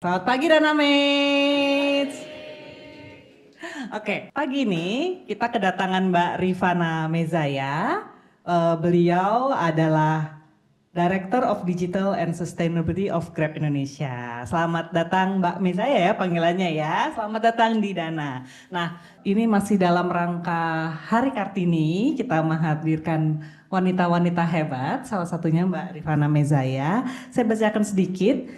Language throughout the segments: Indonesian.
Selamat pagi Dana Mates. Oke, pagi ini kita kedatangan Mbak Rifana Mezaya. Beliau adalah Director of Digital and Sustainability of Grab Indonesia. Selamat datang Mbak Mezaya ya panggilannya ya. Selamat datang di Dana. Nah, ini masih dalam rangka Hari Kartini. Kita menghadirkan wanita-wanita hebat. Salah satunya Mbak Rifana Mezaya. Saya bacakan sedikit.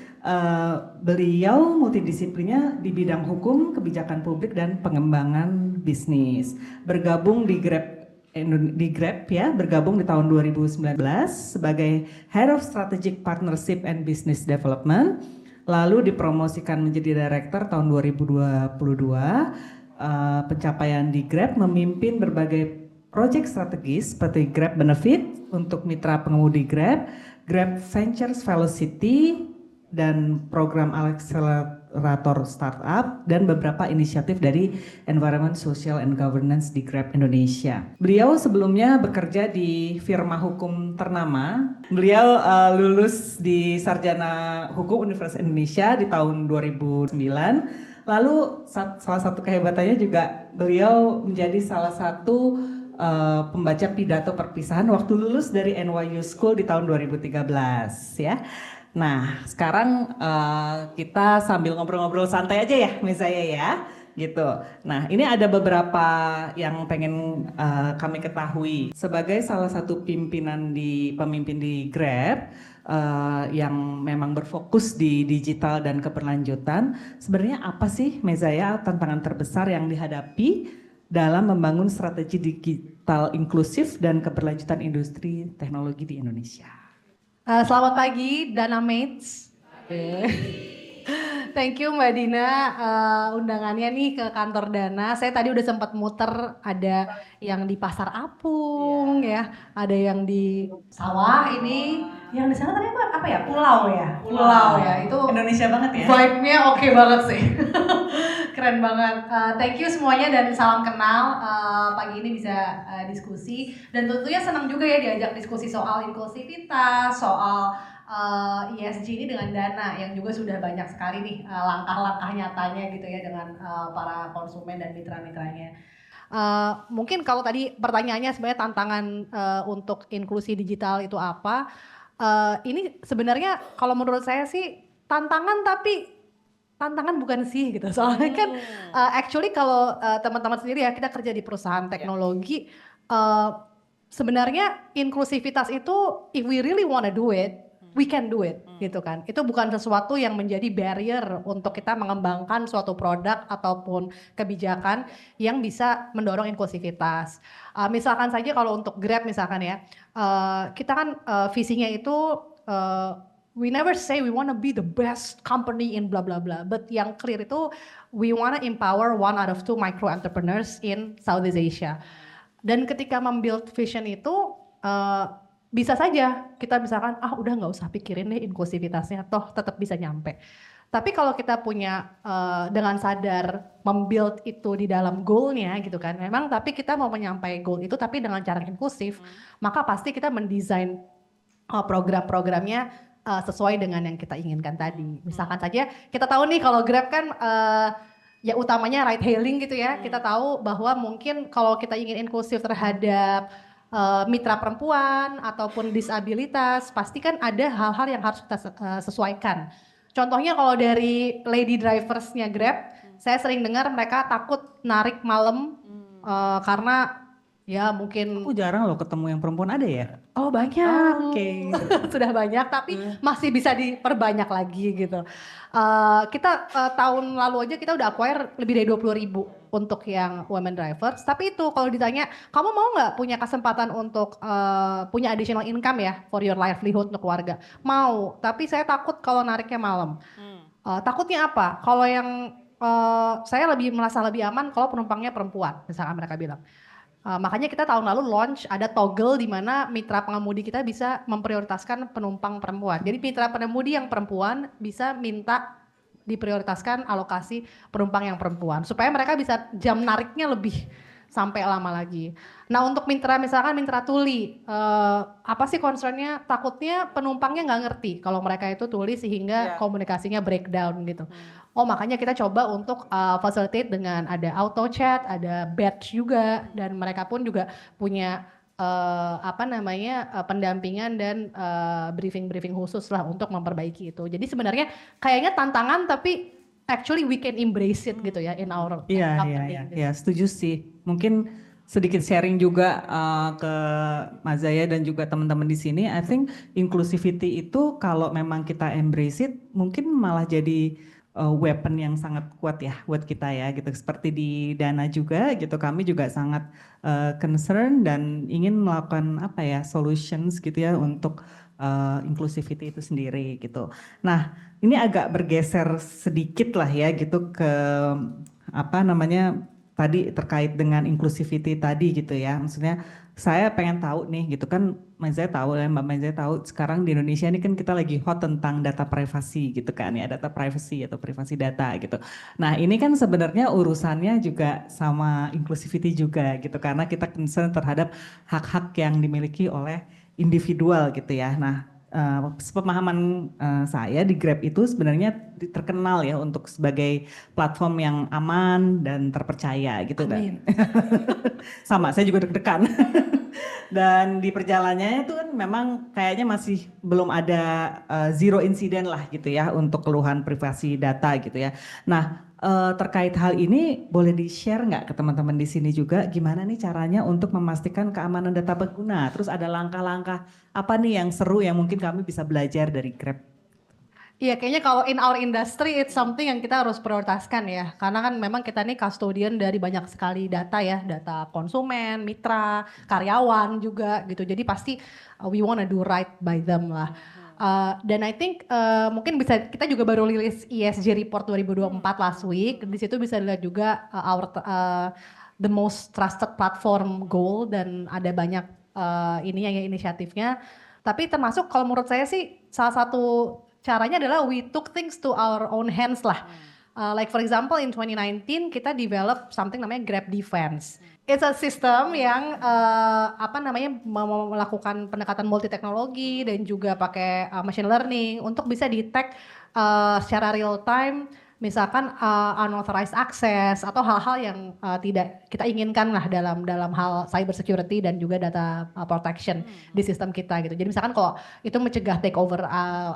Beliau multidisiplinnya di bidang hukum, kebijakan publik dan pengembangan bisnis. Bergabung di Grab ya, bergabung di tahun 2019 sebagai Head of Strategic Partnership and Business Development. Lalu dipromosikan menjadi Director tahun 2022. Pencapaian di Grab memimpin berbagai proyek strategis seperti Grab Benefit untuk mitra pengemudi Grab, Grab Ventures Velocity, dan program akselerator startup dan beberapa inisiatif dari Environment, Social, and Governance di Grab Indonesia. Beliau sebelumnya bekerja di firma hukum ternama. Beliau lulus di Sarjana Hukum Universitas Indonesia di tahun 2009. Lalu salah satu kehebatannya juga beliau menjadi salah satu pembaca pidato perpisahan waktu lulus dari NYU School di tahun 2013 ya. Nah, sekarang kita sambil ngobrol-ngobrol santai aja ya, misalnya ya, gitu. Nah, ini ada beberapa yang pengen kami ketahui. Sebagai salah satu pemimpin di Grab yang memang berfokus di digital dan keberlanjutan, sebenarnya apa sih, Mezaya, tantangan terbesar yang dihadapi dalam membangun strategi digital inklusif dan keberlanjutan industri teknologi di Indonesia? Selamat pagi Dana Mates. Thank you Mbak Dina undangannya nih ke kantor Dana. Saya tadi udah sempat muter, ada yang di Pasar Apung ya, ada yang di sawah ini, yang di sana tadi apa ya? Pulau ya. Itu Indonesia banget ya. Vibe-nya oke banget sih. Keren banget. Thank you semuanya dan salam kenal. Pagi ini bisa diskusi dan tentunya senang juga ya diajak diskusi soal inklusivitas, soal ESG ini dengan Dana yang juga sudah banyak sekali nih langkah-langkah nyatanya gitu ya dengan para konsumen dan mitra-mitranya. Mungkin kalau tadi pertanyaannya sebenarnya tantangan untuk inklusi digital itu apa? Ini sebenarnya kalau menurut saya sih tantangan, tapi tantangan bukan sih gitu. Soalnya kan actually kalau teman-teman sendiri ya, kita kerja di perusahaan teknologi, sebenarnya inklusivitas itu if we really wanna do it, we can do it gitu kan. Itu bukan sesuatu yang menjadi barrier untuk kita mengembangkan suatu produk ataupun kebijakan yang bisa mendorong inklusivitas. Misalkan saja kalau untuk Grab misalkan ya, kita kan visinya itu we never say we wanna be the best company in blah blah blah, but yang clear itu we wanna empower 1 out of 2 micro entrepreneurs in Southeast Asia. Dan ketika membuild vision itu bisa saja kita misalkan udah nggak usah pikirin deh inklusivitasnya, toh tetap bisa nyampe. Tapi kalau kita punya dengan sadar membuild itu di dalam goalnya gitu kan, memang tapi kita mau menyampai goal itu tapi dengan cara inklusif, maka pasti kita mendesain program-programnya sesuai dengan yang kita inginkan tadi. Misalkan saja kita tahu nih kalau Grab kan ya utamanya ride hailing gitu ya, kita tahu bahwa mungkin kalau kita ingin inklusif terhadap mitra perempuan ataupun disabilitas, pasti kan ada hal-hal yang harus kita sesuaikan. Contohnya kalau dari lady driversnya Grab, saya sering dengar mereka takut narik malam karena ya mungkin. Aku jarang loh ketemu yang perempuan, ada ya? Oh banyak, Oke. sudah banyak tapi masih bisa diperbanyak lagi gitu. Kita tahun lalu aja kita udah acquire lebih dari 20.000 untuk yang women drivers. Tapi itu kalau ditanya, kamu mau nggak punya kesempatan untuk punya additional income ya for your livelihood untuk keluarga? Mau, tapi saya takut kalau nariknya malam. Takutnya apa? Kalau yang saya merasa lebih aman kalau penumpangnya perempuan, misalnya mereka bilang. Makanya kita tahun lalu launch ada toggle di mana mitra pengemudi kita bisa memprioritaskan penumpang perempuan. Jadi mitra pengemudi yang perempuan bisa minta diprioritaskan alokasi penumpang yang perempuan supaya mereka bisa jam nariknya lebih sampai lama lagi. Nah untuk mitra misalkan mitra tuli, apa sih concernnya? Takutnya penumpangnya nggak ngerti kalau mereka itu tuli sehingga komunikasinya breakdown gitu. Oh makanya kita coba untuk facilitate dengan ada auto chat, ada badge juga, dan mereka pun juga punya pendampingan dan briefing khusus lah untuk memperbaiki itu. Jadi sebenarnya kayaknya tantangan tapi actually we can embrace it gitu ya in our company. Iya, setuju sih. Mungkin sedikit sharing juga ke Mas Zaya dan juga teman-teman di sini. I think inclusivity itu kalau memang kita embrace it, mungkin malah jadi weapon yang sangat kuat ya buat kita ya gitu. Seperti di Dana juga gitu, kami juga sangat concern dan ingin melakukan apa ya solutions gitu ya untuk inclusivity itu sendiri gitu. Nah, ini agak bergeser sedikit lah ya gitu ke apa namanya tadi terkait dengan inclusivity tadi gitu ya. Maksudnya saya pengen tahu nih gitu kan, Mas Zaya tahu ya, Mbak Mas Zaya tahu sekarang di Indonesia ini kan kita lagi hot tentang data privacy gitu kan ya, data privacy atau privasi data gitu. Nah ini kan sebenarnya urusannya juga sama inclusivity juga gitu karena kita concern terhadap hak-hak yang dimiliki oleh individual gitu ya. Nah sepemahaman saya di Grab itu sebenarnya terkenal ya untuk sebagai platform yang aman dan terpercaya gitu kan. Sama, saya juga deg-degan. Dan di perjalanannya itu kan memang kayaknya masih belum ada zero incident lah gitu ya untuk keluhan privasi data gitu ya. Nah terkait hal ini boleh di-share nggak ke teman-teman di sini juga gimana nih caranya untuk memastikan keamanan data pengguna. Terus ada langkah-langkah apa nih yang seru yang mungkin kami bisa belajar dari Grab? Iya kayaknya kalau in our industry it's something yang kita harus prioritaskan ya. Karena kan memang kita ini custodian dari banyak sekali data ya. Data konsumen, mitra, karyawan juga gitu. Jadi pasti we wanna do right by them lah. Dan I think mungkin bisa kita juga baru rilis ESG report 2024 last week. Di situ bisa dilihat juga the most trusted platform goal dan ada banyak ini yang inisiatifnya. Tapi termasuk kalau menurut saya sih salah satu caranya adalah we took things to our own hands lah. Like for example in 2019 kita develop something namanya Grab Defense. It's a system yang melakukan pendekatan multi teknologi dan juga pakai machine learning untuk bisa detect secara real time misalkan unauthorized access atau hal-hal yang tidak kita inginkan lah dalam hal cyber security dan juga data protection di sistem kita gitu. Jadi misalkan kalau itu mencegah takeover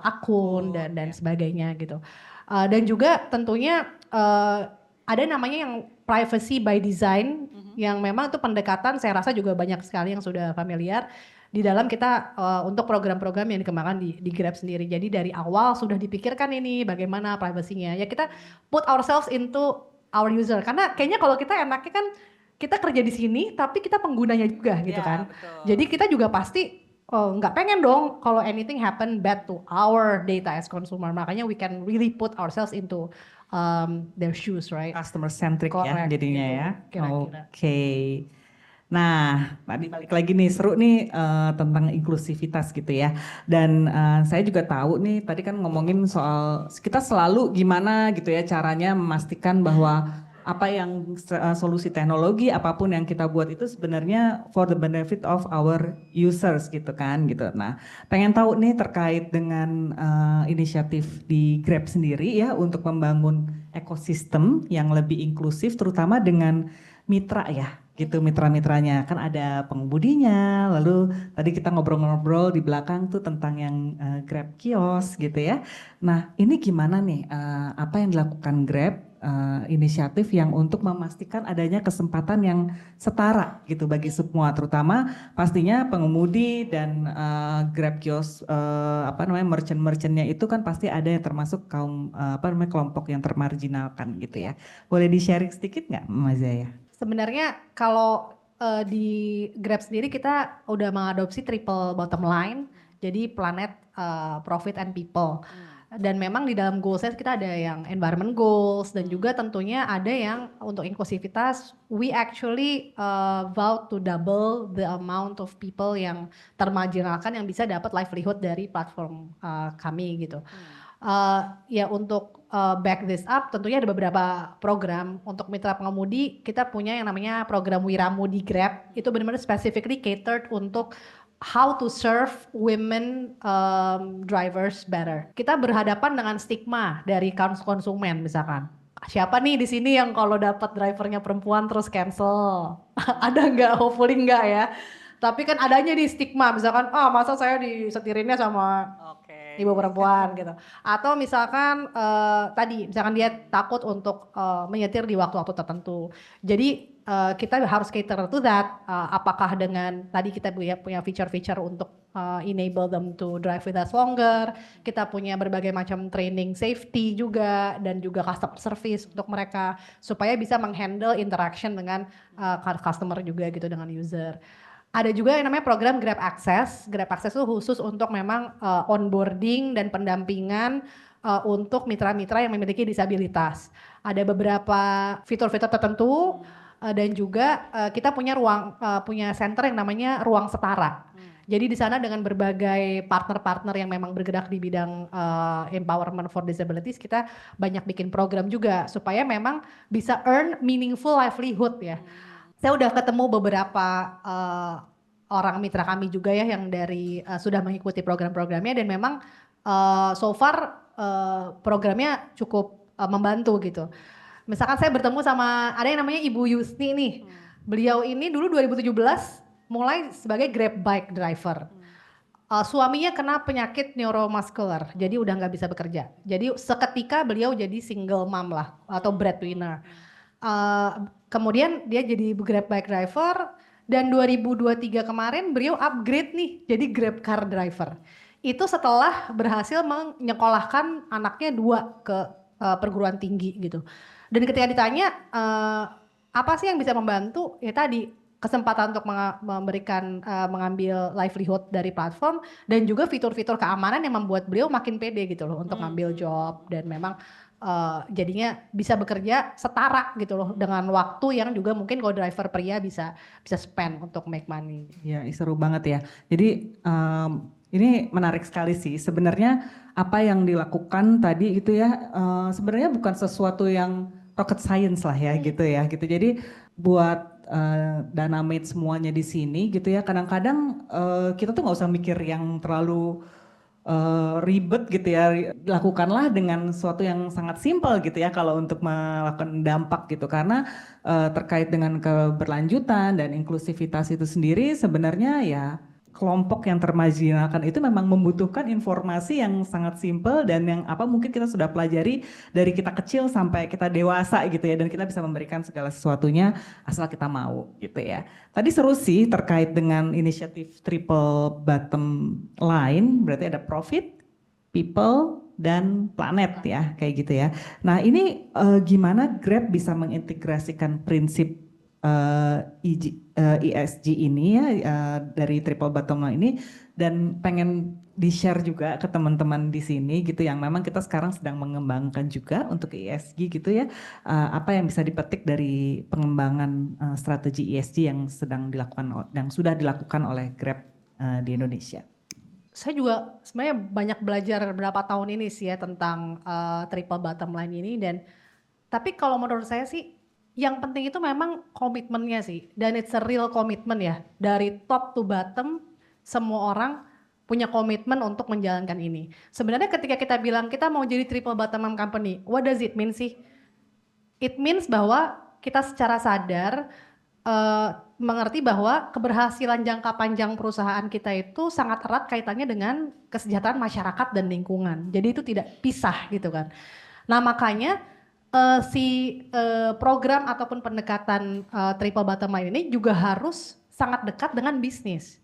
akun dan sebagainya gitu. Dan juga tentunya ada namanya yang privacy by design yang memang itu pendekatan saya rasa juga banyak sekali yang sudah familiar di dalam kita untuk program-program yang dikembangkan di Grab sendiri. Jadi dari awal sudah dipikirkan ini bagaimana privasinya. Ya kita put ourselves into our user. Karena kayaknya kalau kita enaknya kan kita kerja di sini tapi kita penggunanya juga gitu kan. Betul. Jadi kita juga pasti nggak pengen dong kalau anything happen bad to our data as consumer. Makanya we can really put ourselves into their shoes, right? Customer centric ya Correct, jadinya gitu, ya. kira-kira. Oke. Nah, tadi balik lagi nih seru nih tentang inklusivitas gitu ya. Dan saya juga tahu nih tadi kan ngomongin soal kita selalu gimana gitu ya caranya memastikan bahwa apa yang solusi teknologi apapun yang kita buat itu sebenarnya for the benefit of our users gitu kan gitu. Nah, pengen tahu nih terkait dengan inisiatif di Grab sendiri ya untuk membangun ekosistem yang lebih inklusif terutama dengan mitra ya gitu mitra-mitranya kan ada pengemudinya lalu tadi kita ngobrol-ngobrol di belakang tuh tentang yang Grab kios gitu ya. Nah ini gimana nih apa yang dilakukan Grab inisiatif yang untuk memastikan adanya kesempatan yang setara gitu bagi semua terutama pastinya pengemudi dan Grab kios merchant-merchantnya itu kan pasti ada yang termasuk kaum kelompok yang termarginalkan gitu ya. Boleh di-sharing sedikit nggak Mas Zaya? Sebenarnya kalau di Grab sendiri kita udah mengadopsi triple bottom line, jadi planet, profit and people. Dan memang di dalam goals kita ada yang environment goals dan juga tentunya ada yang untuk inklusivitas. We actually vow to double the amount of people yang termarginalkan yang bisa dapat livelihood dari platform kami gitu. Ya untuk back this up tentunya ada beberapa program untuk mitra pengemudi. Kita punya yang namanya program Wiramudi Grab, itu benar-benar specifically catered untuk how to serve women drivers better. Kita berhadapan dengan stigma dari konsumen misalkan. Siapa nih di sini yang kalau dapat drivernya perempuan terus cancel? Ada nggak? Hopefully nggak ya. Tapi kan adanya di stigma, misalkan, masa saya disetirinnya sama ibu perempuan gitu. Atau misalkan misalkan dia takut untuk menyetir di waktu-waktu tertentu. Jadi kita harus cater to that. Apakah dengan tadi kita punya feature-feature untuk enable them to drive with us longer. Kita punya berbagai macam training safety juga dan juga customer service untuk mereka supaya bisa menghandle interaction dengan customer juga gitu, dengan user. Ada juga yang namanya program Grab Access. Grab Access itu khusus untuk memang onboarding dan pendampingan untuk mitra-mitra yang memiliki disabilitas. Ada beberapa fitur-fitur tertentu dan juga kita punya center yang namanya Ruang Setara. Jadi di sana dengan berbagai partner-partner yang memang bergerak di bidang empowerment for disabilities, kita banyak bikin program juga supaya memang bisa earn meaningful livelihood ya. Saya udah ketemu beberapa orang mitra kami juga ya yang dari sudah mengikuti program-programnya dan memang so far programnya cukup membantu gitu. Misalkan saya bertemu sama ada yang namanya Ibu Yusni nih. Beliau ini dulu 2017 mulai sebagai Grab bike driver. Suaminya kena penyakit neuromuscular, jadi udah nggak bisa bekerja. Jadi seketika beliau jadi single mom lah atau breadwinner. Kemudian dia jadi Grab bike driver dan 2023 kemarin beliau upgrade nih jadi Grab car driver. Itu setelah berhasil menyekolahkan anaknya 2 ke perguruan tinggi gitu. Dan ketika ditanya apa sih yang bisa membantu, ya tadi kesempatan untuk memberikan mengambil livelihood dari platform dan juga fitur-fitur keamanan yang membuat beliau makin pede gitu loh untuk ngambil job dan memang jadinya bisa bekerja setara gitu loh dengan waktu yang juga mungkin kalau driver pria bisa spend untuk make money. Ya, seru banget ya. Jadi ini menarik sekali sih. Sebenarnya apa yang dilakukan tadi gitu ya, sebenarnya bukan sesuatu yang rocket science lah ya gitu ya. Gitu. Jadi buat Dynamate semuanya di sini gitu ya. Kadang-kadang kita tuh nggak usah mikir yang terlalu ribet gitu ya, lakukanlah dengan sesuatu yang sangat simpel gitu ya kalau untuk melakukan dampak gitu, karena terkait dengan keberlanjutan dan inklusivitas itu sendiri sebenarnya ya kelompok yang termarginalkan itu memang membutuhkan informasi yang sangat simpel dan yang mungkin kita sudah pelajari dari kita kecil sampai kita dewasa gitu ya, dan kita bisa memberikan segala sesuatunya asal kita mau gitu ya. Tadi seru sih terkait dengan inisiatif triple bottom line, berarti ada profit, people, dan planet ya, kayak gitu ya. Nah ini gimana Grab bisa mengintegrasikan prinsip ESG ini ya dari triple bottom line ini, dan pengen di-share juga ke teman-teman di sini gitu yang memang kita sekarang sedang mengembangkan juga untuk ESG gitu ya. Apa yang bisa dipetik dari pengembangan strategi ESG yang sudah dilakukan oleh Grab di Indonesia? Saya juga sebenarnya banyak belajar berapa tahun ini sih ya tentang triple bottom line ini, dan tapi kalau menurut saya sih yang penting itu memang komitmennya sih, dan it's a real commitment ya, dari top to bottom semua orang punya komitmen untuk menjalankan ini. Sebenarnya ketika kita bilang kita mau jadi triple bottom line company, what does it mean sih? It means bahwa kita secara sadar mengerti bahwa keberhasilan jangka panjang perusahaan kita itu sangat erat kaitannya dengan kesejahteraan masyarakat dan lingkungan. Jadi itu tidak pisah gitu kan. Nah makanya program ataupun pendekatan triple bottom line ini juga harus sangat dekat dengan bisnis.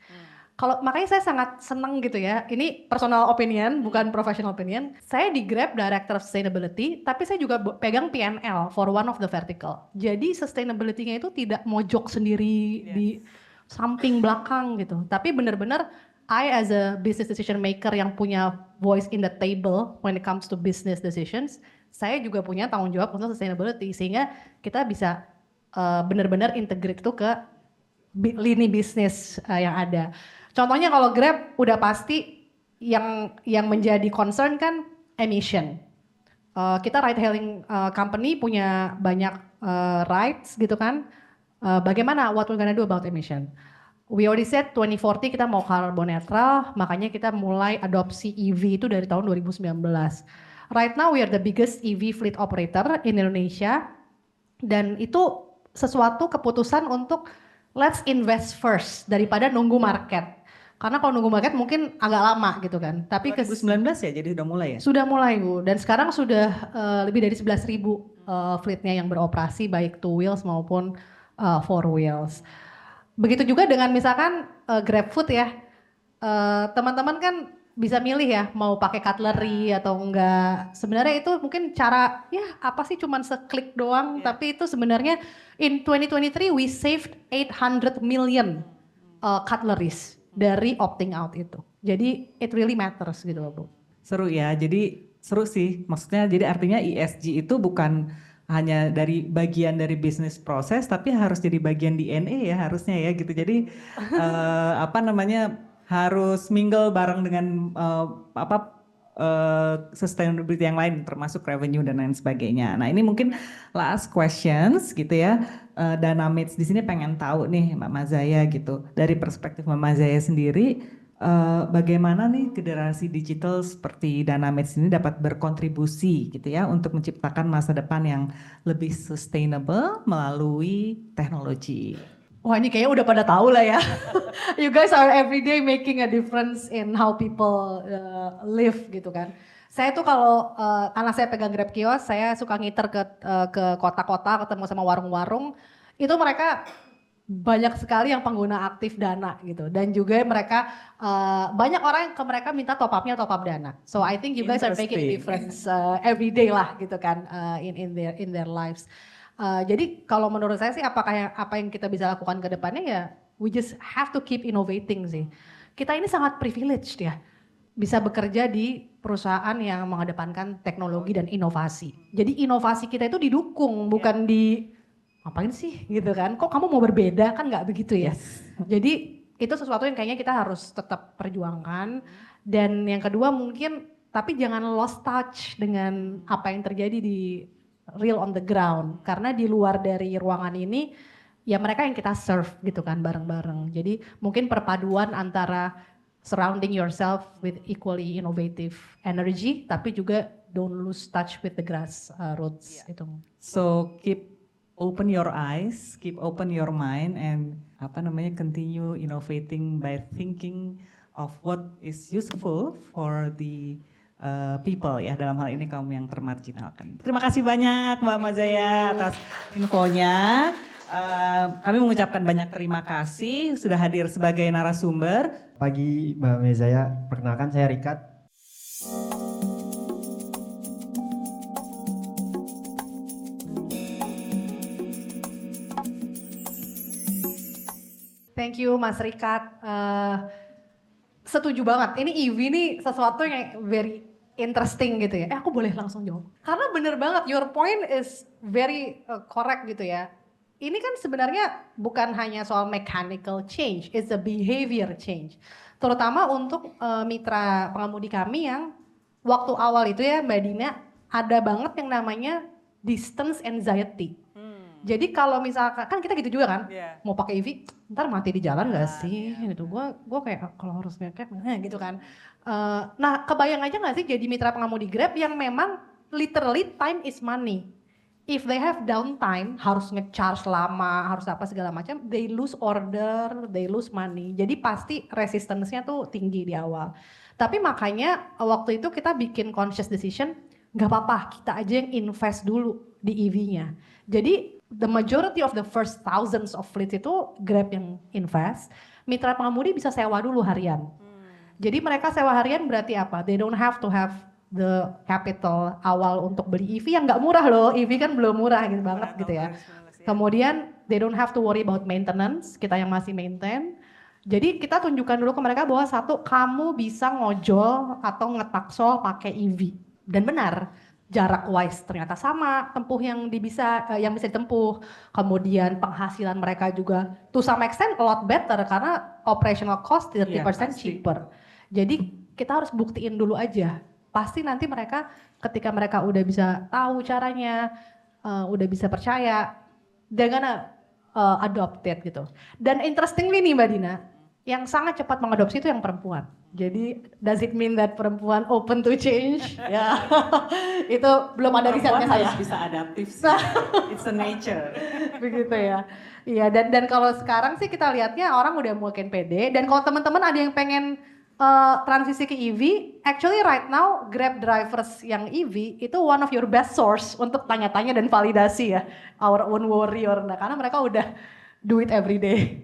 Makanya saya sangat senang gitu ya, ini personal opinion bukan professional opinion. Saya di Grab Director of Sustainability, tapi saya juga pegang P&L for one of the vertical. Jadi sustainability-nya itu tidak mojok sendiri di samping belakang gitu. Tapi benar-benar I as a business decision maker yang punya voice in the table when it comes to business decisions, saya juga punya tanggung jawab untuk sustainability sehingga kita bisa benar-benar integrate itu ke lini bisnis yang ada. Contohnya kalau Grab udah pasti yang menjadi concern kan emission. Kita ride hailing company punya banyak rides gitu kan. Bagaimana what we're gonna do about emission? We already said 2040 kita mau carbon netral, makanya kita mulai adopsi EV itu dari tahun 2019. Right now we are the biggest EV fleet operator in Indonesia, dan itu sesuatu keputusan untuk let's invest first daripada nunggu market. Karena kalau nunggu market mungkin agak lama gitu kan. Tapi 2019 ya, jadi udah mulai ya? sudah mulai Bu, dan sekarang sudah lebih dari 11.000 fleetnya yang beroperasi baik two wheels maupun four wheels. Begitu juga dengan misalkan GrabFood ya, teman-teman kan bisa milih ya mau pakai cutlery atau enggak. Sebenarnya itu mungkin cara ya apa sih cuman seklik doang, tapi itu sebenarnya in 2023 we saved 800 million cutleries dari opting out itu. Jadi it really matters gitu loh Bu. Seru ya, jadi seru sih. Maksudnya jadi artinya ESG itu bukan hanya dari bagian dari bisnis proses, tapi harus jadi bagian DNA ya harusnya ya gitu. Jadi apa namanya harus mingle bareng dengan sustainability yang lain, termasuk revenue dan lain sebagainya. Nah ini mungkin last questions gitu ya. Dynamics di sini pengen tahu nih Mbak Mazaya gitu, dari perspektif Mbak Mazaya sendiri. Bagaimana nih generasi digital seperti Dynamics ini dapat berkontribusi gitu ya untuk menciptakan masa depan yang lebih sustainable melalui teknologi. Wah ini kayaknya udah pada tahu lah ya. You guys are everyday making a difference in how people live gitu kan. Saya tuh kalau karena saya pegang Grab Kios, saya suka ngiter ke kota-kota ketemu sama warung-warung. Itu mereka banyak sekali yang pengguna aktif Dana gitu, dan juga mereka banyak orang yang ke mereka minta top up Dana. So I think you guys are making a difference every day lah gitu kan in their lives. Jadi kalau menurut saya sih apa yang kita bisa lakukan ke depannya ya we just have to keep innovating sih. Kita ini sangat privileged ya, bisa bekerja di perusahaan yang mengedepankan teknologi dan inovasi. Jadi inovasi kita itu didukung bukan di ngapain sih gitu kan, kok kamu mau berbeda, kan nggak begitu ya. Yes. Jadi itu sesuatu yang kayaknya kita harus tetap perjuangkan. Dan yang kedua mungkin, tapi jangan lost touch dengan apa yang terjadi di real on the ground. Karena di luar dari ruangan ini ya mereka yang kita serve gitu kan bareng-bareng. Jadi mungkin perpaduan antara surrounding yourself with equally innovative energy, tapi juga don't lose touch with the grassroots itu. So keep open your eyes, keep open your mind, and continue innovating by thinking of what is useful for the people ya, dalam hal ini kaum yang termarginalkan. Terima kasih banyak Mbak Mazaya atas infonya. Kami mengucapkan banyak terima kasih sudah hadir sebagai narasumber. Pagi Mbak Mazaya, perkenalkan saya Rikat. Thank you Mas Rikat. Setuju banget. Ini EV nih sesuatu yang very interesting gitu ya. Aku boleh langsung jawab. Karena bener banget, your point is very correct gitu ya. Ini kan sebenarnya bukan hanya soal mechanical change, it's a behavior change. Terutama untuk mitra pengemudi kami yang waktu awal itu ya Mbak Dina, ada banget yang namanya distance anxiety. Jadi kalau misalkan, kan kita gitu juga kan, mau pakai EV, ntar mati di jalan gak sih? Gitu. Gue kayak kalau harus ngekep, gitu kan. Nah kebayang aja gak sih jadi mitra pengemudi Grab yang memang literally time is money. If they have downtime, harus nge-charge lama, harus apa segala macam, they lose order, they lose money. Jadi pasti resistance-nya tuh tinggi di awal. Tapi makanya waktu itu kita bikin conscious decision, gak apa-apa kita aja yang invest dulu di EV-nya. Jadi the majority of the first thousands of fleet itu Grab yang invest, mitra pengemudi bisa sewa dulu harian. Jadi mereka sewa harian berarti apa? They don't have to have the capital awal untuk beli EV yang nggak murah loh, EV kan belum murah gitu banget gitu ya. Kemudian they don't have to worry about maintenance, kita yang masih maintain. Jadi kita tunjukkan dulu ke mereka bahwa satu, kamu bisa ngojol atau ngetaksol pakai EV. Dan benar, jarak wise ternyata sama, tempuh yang bisa ditempuh. Kemudian penghasilan mereka juga to some extent a lot better karena operational cost 30% cheaper. Jadi kita harus buktiin dulu aja Pasti nanti mereka ketika mereka udah bisa tahu caranya, udah bisa percaya, they're gonna adopt it gitu. Dan interestingly nih Mbak Dina, yang sangat cepat mengadopsi itu yang perempuan. Jadi does it mean that perempuan open to change? Ya, itu belum ada risetnya saya. Harus bisa adaptif sih. It's a nature. Begitu ya. Iya, dan kalau sekarang sih kita lihatnya orang udah makin pede. Dan kalau teman-teman ada yang pengen transisi ke EV, actually right now Grab drivers yang EV itu one of your best source untuk tanya-tanya dan validasi ya. Our own warrior, nah, karena mereka udah do it every day.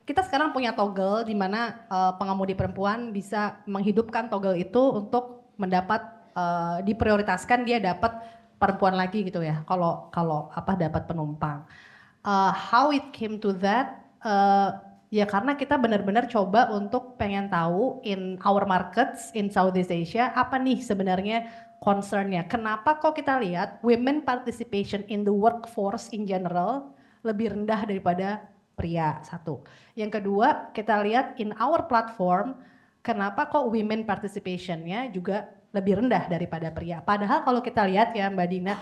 Kita sekarang punya toggle di mana pengemudi perempuan bisa menghidupkan toggle itu untuk mendapat diprioritaskan dia dapat perempuan lagi gitu ya. Kalau dapat penumpang. How it came to that? Ya karena kita benar-benar coba untuk pengen tahu in our markets in Southeast Asia apa nih sebenarnya concernnya. Kenapa kok kita lihat women participation in the workforce in general lebih rendah daripada pria, satu. Yang kedua, kita lihat in our platform, kenapa kok women participation-nya juga lebih rendah daripada pria. Padahal kalau kita lihat ya Mbak Dina,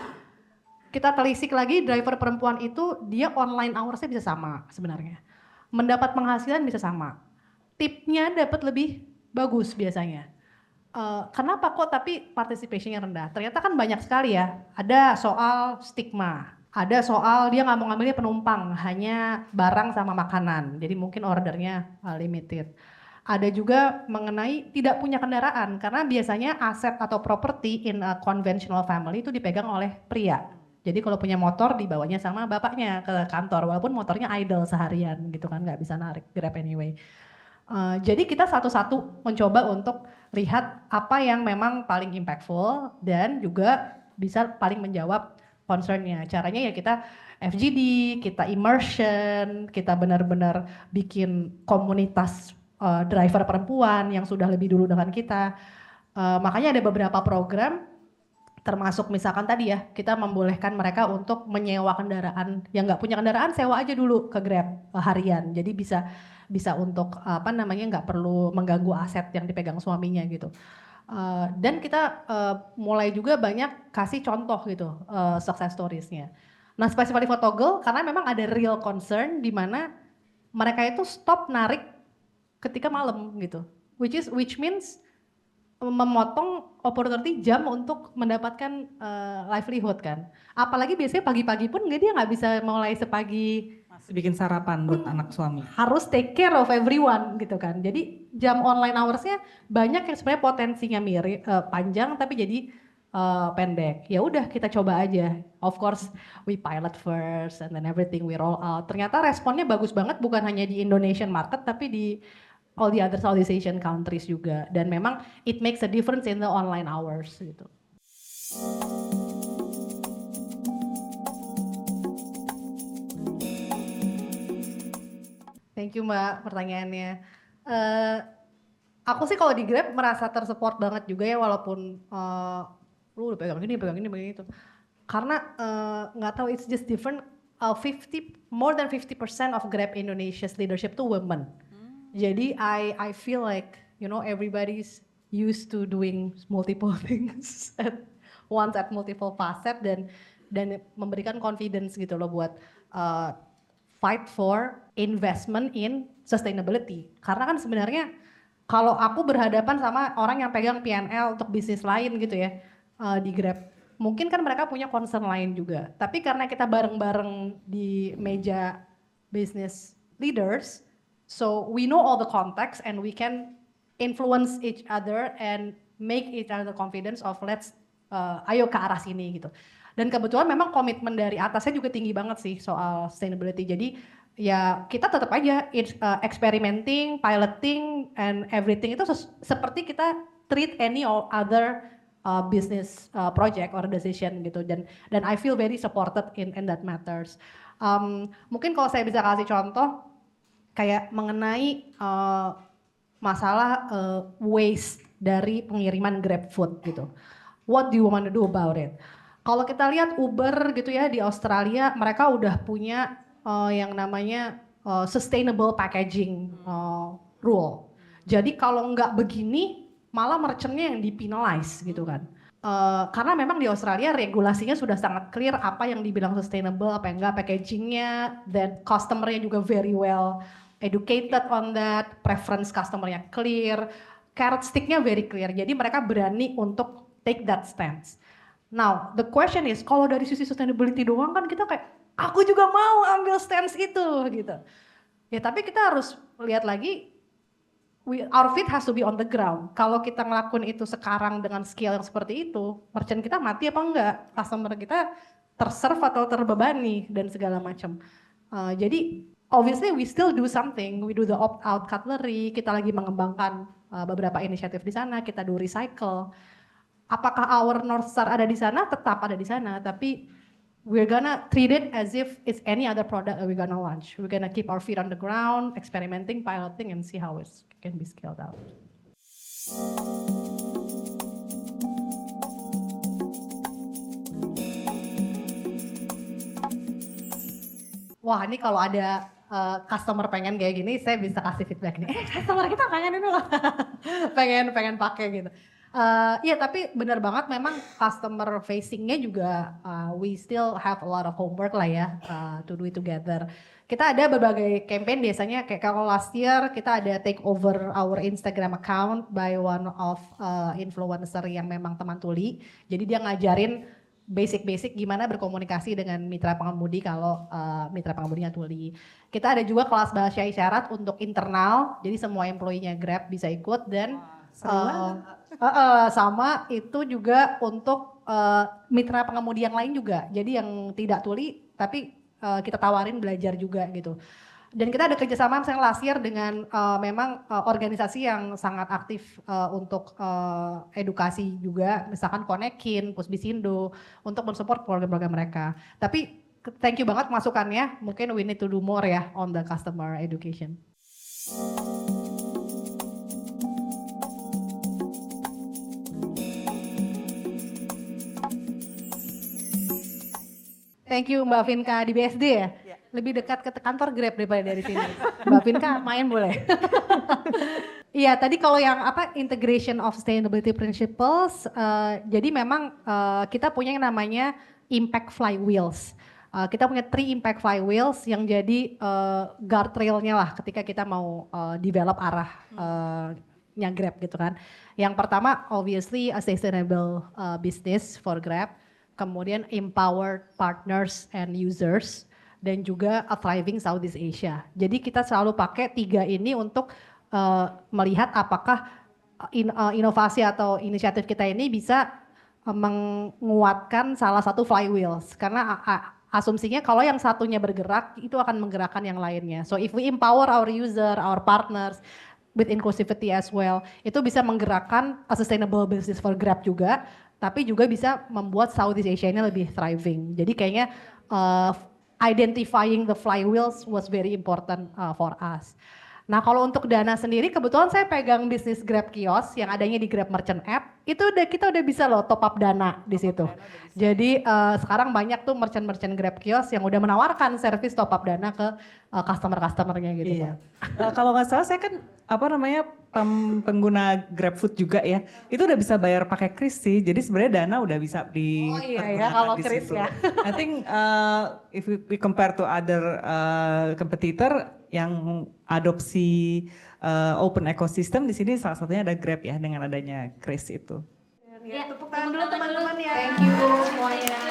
kita telisik lagi driver perempuan itu dia online hours-nya bisa sama sebenarnya. Mendapat penghasilan bisa sama. Tipnya dapat lebih bagus biasanya. Kenapa kok tapi participation-nya rendah? Ternyata kan banyak sekali ya. Ada soal stigma. Ada soal dia nggak mau ngambilnya penumpang, hanya barang sama makanan. Jadi mungkin ordernya limited. Ada juga mengenai tidak punya kendaraan, karena biasanya aset atau property in a conventional family itu dipegang oleh pria. Jadi kalau punya motor dibawanya sama bapaknya ke kantor, walaupun motornya idle seharian gitu kan, nggak bisa narik Grab anyway. Jadi kita satu-satu mencoba untuk lihat apa yang memang paling impactful dan juga bisa paling menjawab concernnya. Caranya ya kita FGD, kita immersion, kita benar-benar bikin komunitas driver perempuan yang sudah lebih dulu dengan kita. Makanya ada beberapa program, termasuk misalkan tadi ya, kita membolehkan mereka untuk menyewa kendaraan. Yang nggak punya kendaraan sewa aja dulu ke Grab harian. Jadi bisa untuk nggak perlu mengganggu aset yang dipegang suaminya gitu. Dan kita mulai juga banyak kasih contoh gitu success stories-nya. Nah, specifically for Toggle karena memang ada real concern di mana mereka itu stop narik ketika malam gitu. Which means memotong opportunity jam untuk mendapatkan livelihood kan. Apalagi biasanya pagi-pagi pun dia nggak bisa mulai sepagi. Masih bikin sarapan buat anak suami. Harus take care of everyone gitu kan. Jadi jam online hours-nya banyak yang sebenarnya potensinya mirip panjang tapi jadi pendek. Ya udah kita coba aja. Of course we pilot first and then everything we roll out. Ternyata responnya bagus banget bukan hanya di Indonesian market tapi di all the other Southeast Asian countries juga. Dan memang it makes a difference in the online hours gitu. Thank you Mbak pertanyaannya. Aku sih kalau di Grab merasa tersupport banget juga ya walaupun lu udah pegang ini, pegang itu. Karena nggak tahu it's just different. More than 50% of Grab Indonesia's leadership tuh women. Jadi I feel like everybody's used to doing multiple things at once at multiple facet dan memberikan confidence gitu loh buat fight for investment in sustainability. Karena kan sebenarnya kalau aku berhadapan sama orang yang pegang P&L untuk bisnis lain gitu ya di Grab, mungkin kan mereka punya concern lain juga. Tapi karena kita bareng-bareng di meja business leaders, so we know all the context and we can influence each other and make each other confidence of ayo ke arah sini gitu. Dan kebetulan memang komitmen dari atasnya juga tinggi banget sih soal sustainability. Jadi ya kita tetap aja experimenting, piloting, and everything itu seperti kita treat any other business project or decision gitu. Dan I feel very supported in that matters. Mungkin kalau saya bisa kasih contoh kayak mengenai masalah waste dari pengiriman GrabFood gitu. What do you want to do about it? Kalau kita lihat Uber gitu ya di Australia, mereka udah punya yang namanya sustainable packaging rule. Jadi kalau nggak begini, malah merchantnya yang dipenalize gitu kan. Karena memang di Australia regulasinya sudah sangat clear apa yang dibilang sustainable, apa yang enggak, packagingnya, dan customernya juga very well educated on that, preference customernya clear, carrot sticknya very clear. Jadi mereka berani untuk take that stance. Now the question is, kalau dari sisi sustainability doang kan kita kayak, aku juga mau ambil stance itu gitu. Ya tapi kita harus lihat lagi, our feet has to be on the ground. Kalau kita ngelakuin itu sekarang dengan skill yang seperti itu, merchant kita mati apa enggak? Customer kita terserve atau terbebani dan segala macam. Jadi obviously we still do something. We do the opt-out cutlery. Kita lagi mengembangkan beberapa inisiatif di sana. Kita do recycle. Apakah our North Star ada di sana? Tetap ada di sana. Tapi we're gonna treat it as if it's any other product that we're gonna launch. We're gonna keep our feet on the ground, experimenting, piloting, and see how it can be scaled out. Wah, ini kalau ada customer pengen kayak gini, saya bisa kasih feedback nih. Customer kita pengen ini loh, pengen pakai gitu. Iya, tapi benar banget memang customer facingnya juga we still have a lot of homework lah ya to do it together. Kita ada berbagai campaign biasanya, kayak kalau last year kita ada take over our Instagram account by one of influencer yang memang teman tuli. Jadi dia ngajarin basic-basic gimana berkomunikasi dengan mitra pengemudi kalau mitra pengemudinya tuli. Kita ada juga kelas bahasa isyarat untuk internal, jadi semua employee-nya Grab bisa ikut dan sama itu juga untuk mitra pengemudi yang lain juga. Jadi yang tidak tuli tapi kita tawarin belajar juga gitu. Dan kita ada kerjasama misalnya last year dengan memang organisasi yang sangat aktif untuk edukasi juga, misalkan Konekin, Pusbisindo, untuk mensupport program-program mereka. Tapi thank you banget masukannya, mungkin we need to do more ya on the customer education. Thank you Mbak Vinka di BSD ya? Lebih dekat ke kantor Grab daripada dari sini. Mbak Vinka main boleh. Iya tadi kalau yang apa integration of sustainability principles, jadi memang kita punya yang namanya impact flywheels. Kita punya 3 impact flywheels yang jadi guardrailnya lah ketika kita mau develop arahnya Grab gitu kan. Yang pertama obviously a sustainable business for Grab. Kemudian empowered partners and users, dan juga a thriving Southeast Asia. Jadi kita selalu pakai 3 ini untuk melihat apakah inovasi atau inisiatif kita ini bisa menguatkan salah satu flywheels. Karena asumsinya kalau yang satunya bergerak, itu akan menggerakkan yang lainnya. So if we empower our user, our partners, with inclusivity as well, itu bisa menggerakkan a sustainable business for Grab juga, tapi juga bisa membuat Southeast Asia ini lebih thriving. Jadi kayaknya identifying the flywheels was very important for us. Nah kalau untuk dana sendiri, kebetulan saya pegang bisnis Grab Kios yang adanya di Grab Merchant App, itu kita udah bisa loh top up dana di situ. Jadi sekarang banyak tuh merchant-merchant Grab Kios yang udah menawarkan servis top up dana ke customer-customernya gitu. Iya. Kalau nggak salah saya kan pengguna GrabFood juga ya, itu udah bisa bayar pakai Kris sih. Jadi sebenarnya dana udah bisa Oh iya ya kalau Kris ya. I think if we compare to other competitor yang adopsi open ecosystem, di sini salah satunya ada Grab ya dengan adanya Kris itu. Ya, tepuk tangan dulu teman-teman ya. Thank you semuanya.